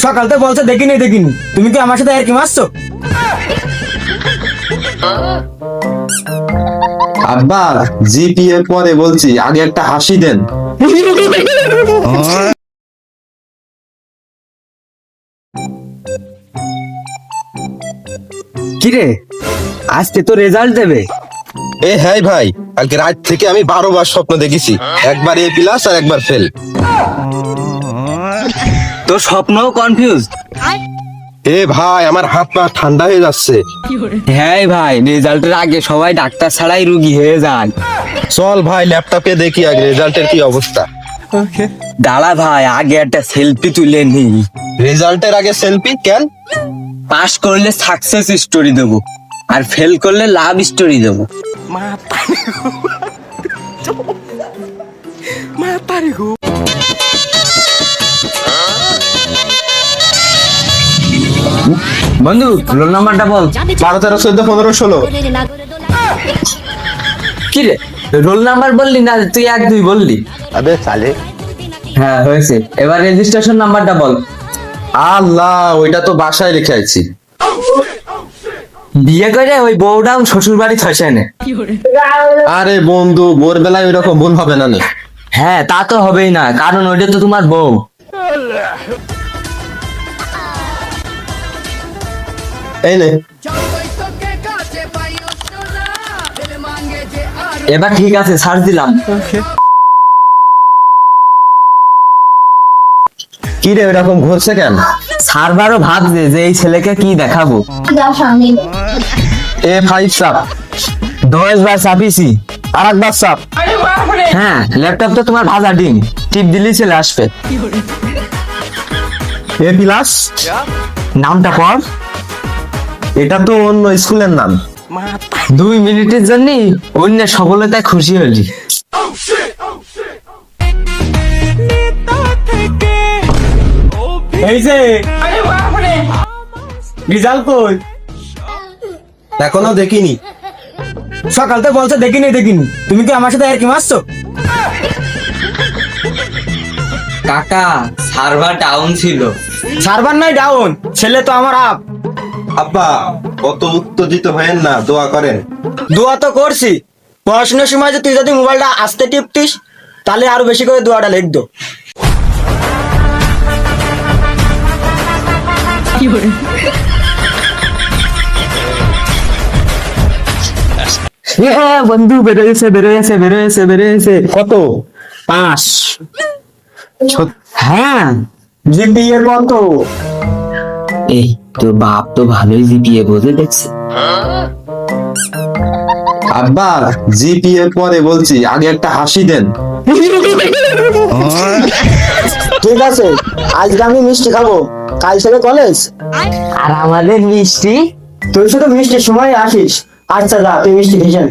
সকাল থেকে বলছে দেখিনি দেখিনি, তুমি কি আমার সাথে আর কি মারছো? আব্বা জিপিএ পরে বলছি, আগে একটা হাসি দেন। কিরে, আজকে তো রেজাল্ট দেবে? হ্যাঁ ভাই, কালকে রাত থেকে আমি 12 বার স্বপ্ন দেখেছি, একবার এ প্লাস আর একবার ফেল। তোর স্বপ্নও কনফিউজ? ভাই আমার হাত পা ঠান্ডা হয়ে যাচ্ছে। হ্যাঁ ভাই, রেজাল্টের আগে সবাই ডাক্তার ছাড়াই রুগী হয়ে যায়। চল ভাই ল্যাপটপে দেখি আগে রেজাল্টের কি অবস্থা। দাঁড়া ভাই, আগে একটা সেলফি তুলে নি। রেজাল্টের আগে সেলফি কেন? পাস করলে সাকসেস স্টোরি দেবো, আর ফেল করলে লাভ স্টোরি দেবো। বন্ধু, রোল নাম্বারটা বল। 12 13 14 15 16। কি রে, রোল নাম্বার বললি না, তুই 1 2 বললি। আবে সালে, হ্যাঁ হয়েছে, এবার রেজিস্ট্রেশন নাম্বারটা বল। আল্লাহ ওইটা তো বাসায় লিখে আইছি। বিয়ে করে ওই বউটাও শ্বশুর বাড়ি থসে নে। আরে বন্ধু, ভোরবেলায় ওইরকম ভুল হবে না নে। হ্যাঁ তা তো হবেই না, কারণ ওইটা তো তোমার বউ। এই নে। এবার ঠিক আছে, সার্চ দিলাম। কি রে এরকম ঘুরছে কেন? সার্ভারও ভাবছে যে এই ছেলেকে কি দেখাবো। A5 চাপ, 10 বার চাপিয়েছি। আর একবার চাপ। হ্যাঁ, ল্যাপটপ তো তোমার ভাজা ডিম, টিপ দিলেই চলে আসবে। এ প্লাস নামটা পড়। এটা তো অন্য স্কুলের নাম। 2 মিনিটের জন্য অন্য সফলতায় খুশি হলি। এই যে রেজাল্ট কই? এখনো দেখিনি। সকাল থেকে বলছে দেখিনি দেখিনি, তুমি কি আমার সাথে আর কি মারছো? কাকা, সার্ভার ডাউন ছিল। সার্ভার নাই ডাউন, ছেলে তো আমার আপ। আব্বা কত উত্তেজিত হয়েন না, দোয়া করেন। দোয়া তো করছি, পড়াশোনার সময় যে তুই যদি মোবাইলটা আস্তে টিপতিস তাহলে আরো বেশি করে দোয়াটা লিখতো। বন্ধু বেরোয়েছে। কত? 5। হ্যাঁ, জিপিএ কত? এই তোর বাপ তো ভালোই জিপিএ বোঝে দেখছি। আব্বা জিপিএ পরে বলছি, আগে একটা হাসি দেন। ঠিক আছে, আজকে আমি মিষ্টি খাবো, কাল থেকে কলেজ। আর আমাদের মিষ্টি? তুই শুধু মিষ্টির সময় আসিস। আচ্ছা যা, তুই মিষ্টি খেয়ে